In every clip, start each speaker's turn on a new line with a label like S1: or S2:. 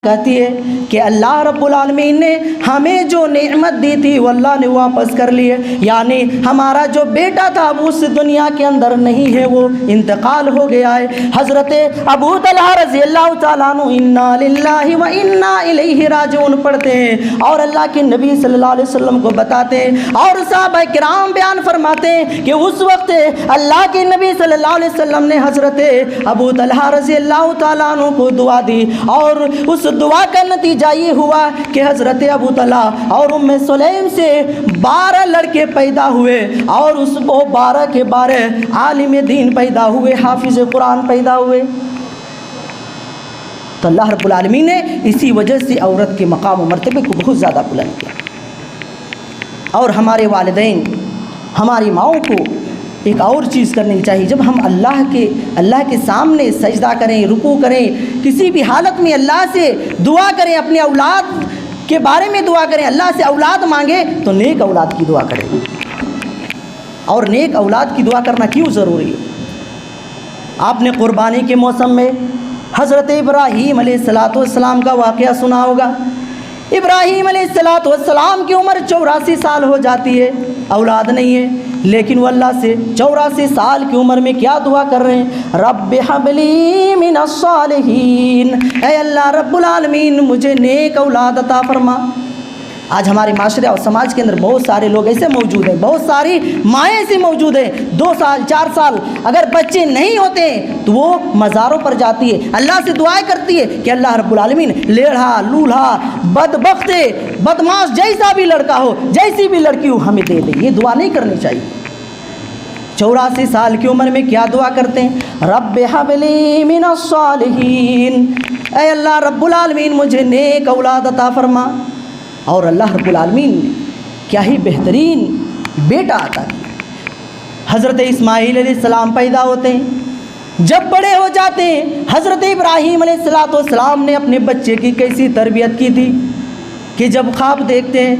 S1: کہتی ہے کہ اللہ رب العالمین نے ہمیں جو نعمت دی تھی وہ اللہ نے واپس کر لی ہے، یعنی ہمارا جو بیٹا تھا وہ اس دنیا کے اندر نہیں ہے، وہ انتقال ہو گیا ہے۔ حضرت ابو طلحہ رضی اللہ تعالیٰ عنہ انا للہ و انا الیہ راجعون پڑھتے ہیں اور اللہ کے نبی صلی اللہ علیہ وسلم کو بتاتے ہیں، اور صحابہ کرام بیان فرماتے ہیں کہ اس وقت اللہ کے نبی صلی اللہ علیہ وسلم نے حضرت ابو طلحہ رضی اللہ تعالیٰ عنہ کو دعا دی، اور اس دعا کا نتیجہ یہ ہوا کہ حضرت ابو طلحہ اور ام سلیم سے 12 لڑکے پیدا ہوئے، اور اس کو 12 کے 12 عالم دین پیدا ہوئے، حافظ قرآن پیدا ہوئے۔ تو اللہ رب العالمین نے اسی وجہ سے عورت کے مقام و مرتبے کو بہت زیادہ بلند کیا۔ اور ہمارے والدین، ہماری ماؤں کو ایک اور چیز کرنی چاہیے، جب ہم اللہ کے سامنے سجدہ کریں، رکوع کریں، کسی بھی حالت میں اللہ سے دعا کریں، اپنے اولاد کے بارے میں دعا کریں، اللہ سے اولاد مانگیں تو نیک اولاد کی دعا کریں۔ اور نیک اولاد کی دعا کرنا کیوں ضروری ہے؟ آپ نے قربانی کے موسم میں حضرت ابراہیم علیہ السلام کا واقعہ سنا ہوگا۔ ابراہیم علیہ السلام کی عمر 84 سال ہو جاتی ہے، اولاد نہیں ہے، لیکن وہ اللہ سے 84 سال کی عمر میں کیا دعا کر رہے ہیں؟ رب حب لی من الصالحین، اے اللہ رب العالمین مجھے نیک اولاد عطا فرما۔ آج ہمارے معاشرے اور سماج کے اندر بہت سارے لوگ ایسے موجود ہیں، بہت ساری مائیں ایسی موجود ہیں، 2 سال 4 سال اگر بچے نہیں ہوتے تو وہ مزاروں پر جاتی ہے، اللہ سے دعائیں کرتی ہے کہ اللہ رب العالمین لیڑھا لولہا بدبخت بدماش جیسا بھی لڑکا ہو، جیسی بھی لڑکی ہو ہمیں دے دے۔ یہ دعا نہیں کرنی چاہیے۔ 84 سال کی عمر میں کیا دعا کرتے ہیں؟ رب حب لی من الصالحین، اے اللہ رب العالمین مجھے نیک اولاد عطا فرما۔ اور اللہ رب العالمین نے کیا ہی بہترین بیٹا عطا کیا۔ حضرت اسماعیل علیہ السلام پیدا ہوتے ہیں، جب بڑے ہو جاتے ہیں، حضرت ابراہیم علیہ السلام نے اپنے بچے کی کیسی تربیت کی تھی کہ جب خواب دیکھتے ہیں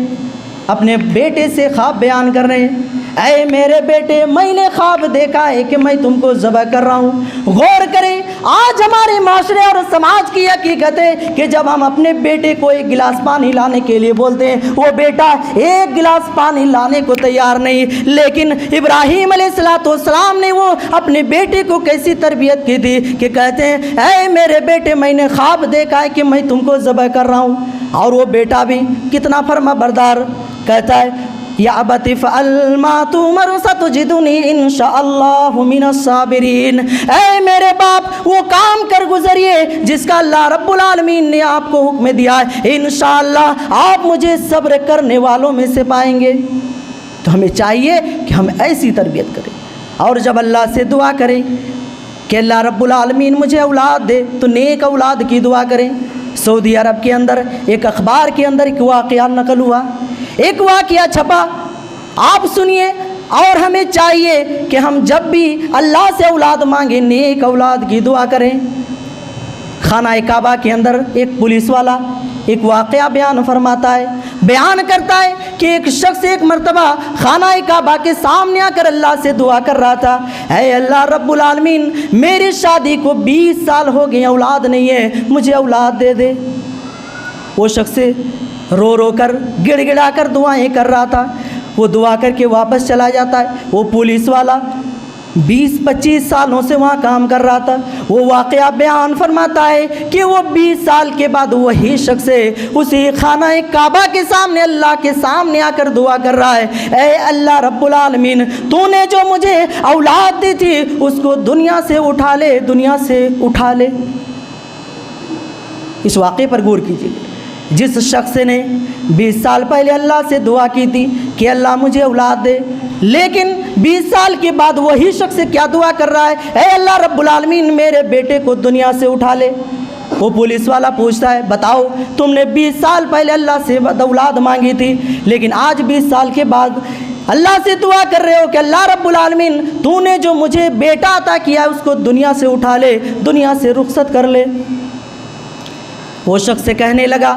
S1: اپنے بیٹے سے خواب بیان کر رہے ہیں، اے میرے بیٹے میں نے خواب دیکھا ہے کہ میں تم کو ذبح کر رہا ہوں۔ غور کریں، آج ہمارے معاشرے اور سماج کی حقیقت ہے کہ جب ہم اپنے بیٹے کو 1 گلاس پانی لانے کے لیے بولتے ہیں، وہ بیٹا 1 گلاس پانی لانے کو تیار نہیں، لیکن ابراہیم علیہ السلام نے وہ اپنے بیٹے کو کیسی تربیت کی تھی کہ کہتے ہیں اے میرے بیٹے میں نے خواب دیکھا ہے کہ میں تم کو ذبح کر رہا ہوں۔ اور وہ بیٹا بھی کتنا فرما بردار، کہتا ہے یا ابت افعل ما تؤمر ستجدنی ان شاء اللہ من الصابرین، اے میرے باپ وہ کام کر گزریے جس کا اللہ رب العالمین نے آپ کو حکم دیا ہے، انشاءاللہ آپ مجھے صبر کرنے والوں میں سے پائیں گے۔ تو ہمیں چاہیے کہ ہم ایسی تربیت کریں، اور جب اللہ سے دعا کریں کہ اللہ رب العالمین مجھے اولاد دے تو نیک اولاد کی دعا کریں۔ سعودی عرب کے اندر ایک اخبار کے اندر ایک واقعہ نقل ہوا، ایک واقعہ چھپا، آپ سنیے، اور ہمیں چاہیے کہ ہم جب بھی اللہ سے اولاد مانگیں نیک اولاد کی دعا کریں۔ خانہ کعبہ کے اندر ایک پولیس والا ایک واقعہ بیان فرماتا ہے، بیان کرتا ہے کہ ایک شخص ایک مرتبہ خانہ کعبہ کے سامنے آ کر اللہ سے دعا کر رہا تھا، اے اللہ رب العالمین میری شادی کو 20 سال ہو گئے، اولاد نہیں ہے، مجھے اولاد دے دے۔ وہ شخص رو رو کر گڑ گڑا کر دعائیں کر رہا تھا، وہ دعا کر کے واپس چلا جاتا ہے۔ وہ پولیس والا 20-25 سالوں سے وہاں کام کر رہا تھا، وہ واقعہ بیان فرماتا ہے کہ وہ 20 سال کے بعد وہی شخص اسی خانہ کعبہ کے سامنے اللہ کے سامنے آ کر دعا کر رہا ہے، اے اللہ رب العالمین تو نے جو مجھے اولاد دی تھی اس کو دنیا سے اٹھا لے، دنیا سے اٹھا لے۔ اس واقعے پر غور کیجیے، جس شخص نے 20 سال پہلے اللہ سے دعا کی تھی کہ اللہ مجھے اولاد دے، لیکن 20 سال کے بعد وہی شخص کیا دعا کر رہا ہے، اے اللہ رب العالمین میرے بیٹے کو دنیا سے اٹھا لے۔ وہ پولیس والا پوچھتا ہے بتاؤ تم نے 20 سال پہلے اللہ سے اولاد مانگی تھی، لیکن آج 20 سال کے بعد اللہ سے دعا کر رہے ہو کہ اللہ رب العالمین تو نے جو مجھے بیٹا عطا کیا ہے اس کو دنیا سے اٹھا لے، دنیا سے رخصت کر لے۔ وہ شخص سے کہنے لگا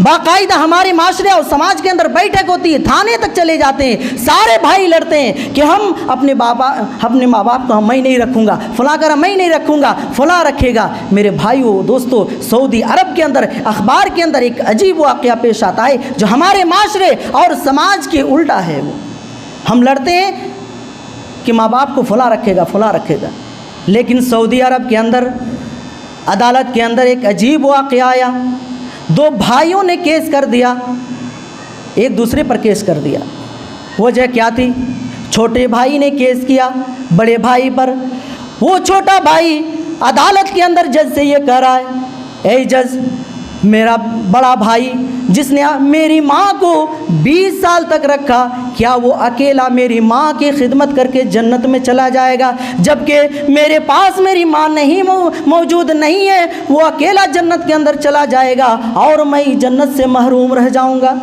S1: باقاعدہ ہمارے معاشرے اور سماج کے اندر بیٹھک ہوتی ہے، تھانے تک چلے جاتے ہیں، سارے بھائی لڑتے ہیں کہ ہم اپنے ماں باپ کو میں نہیں رکھوں گا، فلاں کرا میں نہیں رکھوں گا، فلاں رکھے گا۔ میرے بھائیو دوستو، سعودی عرب کے اندر اخبار کے اندر ایک عجیب واقعہ پیش آتا ہے جو ہمارے معاشرے اور سماج کے الٹا ہے۔ وہ ہم لڑتے ہیں کہ ماں باپ کو فلاں رکھے گا، فلاں رکھے گا، لیکن سعودی عرب کے اندر عدالت کے اندر ایک عجیب واقعہ آیا۔ دو بھائیوں نے کیس کر دیا، ایک دوسرے پر کیس کر دیا۔ وجہ کیا تھی؟ چھوٹے بھائی نے کیس کیا بڑے بھائی پر۔ وہ چھوٹا بھائی عدالت کے اندر جج سے یہ کہہ رہا ہے، اے جج، میرا بڑا بھائی جس نے میری ماں کو 20 سال تک رکھا، کیا وہ اکیلا میری ماں کی خدمت کر کے جنت میں چلا جائے گا؟ جبکہ میرے پاس میری ماں نہیں موجود نہیں ہے، وہ اکیلا جنت کے اندر چلا جائے گا اور میں جنت سے محروم رہ جاؤں گا۔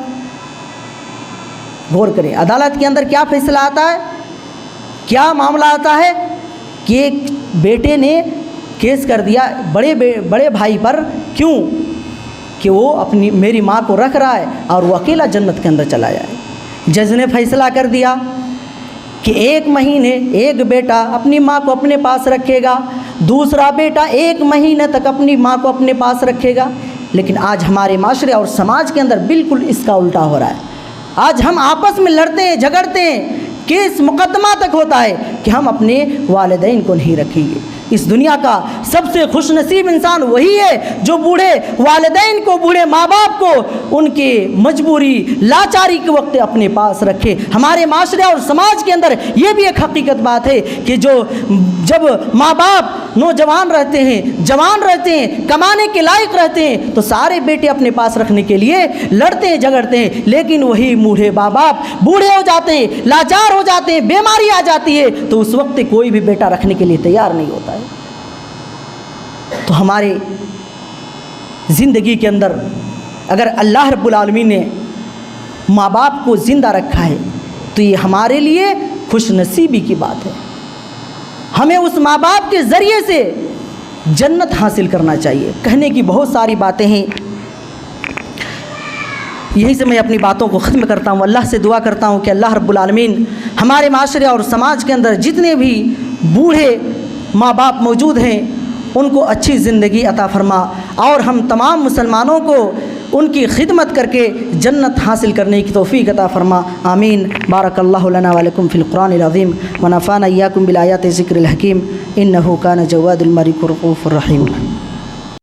S1: غور کریں، عدالت کے اندر کیا فیصلہ آتا ہے، کیا معاملہ آتا ہے کہ ایک بیٹے نے کیس کر دیا بڑے بھائی پر، کیوں کہ وہ میری ماں کو رکھ رہا ہے اور وہ اکیلا جنت کے اندر چلا جائے۔ جج نے فیصلہ کر دیا کہ 1 مہینے ایک بیٹا اپنی ماں کو اپنے پاس رکھے گا، دوسرا بیٹا 1 مہینے تک اپنی ماں کو اپنے پاس رکھے گا۔ لیکن آج ہمارے معاشرے اور سماج کے اندر بالکل اس کا الٹا ہو رہا ہے۔ آج ہم آپس میں لڑتے ہیں، جھگڑتے ہیں، کیس مقدمہ تک ہوتا ہے کہ ہم اپنے والدین کو نہیں رکھیں گے۔ اس دنیا کا سب سے خوش نصیب انسان وہی ہے جو بوڑھے والدین کو، بوڑھے ماں باپ کو ان کے مجبوری لاچاری کے وقت اپنے پاس رکھے۔ ہمارے معاشرے اور سماج کے اندر یہ بھی ایک حقیقت بات ہے کہ جب ماں باپ نوجوان رہتے ہیں، جوان رہتے ہیں، کمانے کے لائق رہتے ہیں تو سارے بیٹے اپنے پاس رکھنے کے لیے لڑتے ہیں، جھگڑتے ہیں، لیکن وہی بوڑھے ماں باپ بوڑھے ہو جاتے ہیں، لاچار ہو جاتے ہیں، بیماری آ جاتی ہے تو اس وقت کوئی بھی بیٹا رکھنے کے لیے تیار نہیں ہوتا ہے۔ تو ہمارے زندگی کے اندر اگر اللہ رب العالمین نے ماں باپ کو زندہ رکھا ہے تو یہ ہمارے لیے خوش نصیبی کی بات ہے۔ ہمیں اس ماں باپ کے ذریعے سے جنت حاصل کرنا چاہیے۔ کہنے کی بہت ساری باتیں ہیں، یہی سے میں اپنی باتوں کو ختم کرتا ہوں۔ اللہ سے دعا کرتا ہوں کہ اللہ رب العالمین ہمارے معاشرے اور سماج کے اندر جتنے بھی بوڑھے ماں باپ موجود ہیں ان کو اچھی زندگی عطا فرما، اور ہم تمام مسلمانوں کو ان کی خدمت کر کے جنت حاصل کرنے کی توفیق عطا فرما، آمین۔ بارک اللہ لنا ولکم فی القرآن العظیم ونفعنا ایاکم بالآیات ذکر الحکیم، انہ کان جواد الملک الرؤوف الرحیم۔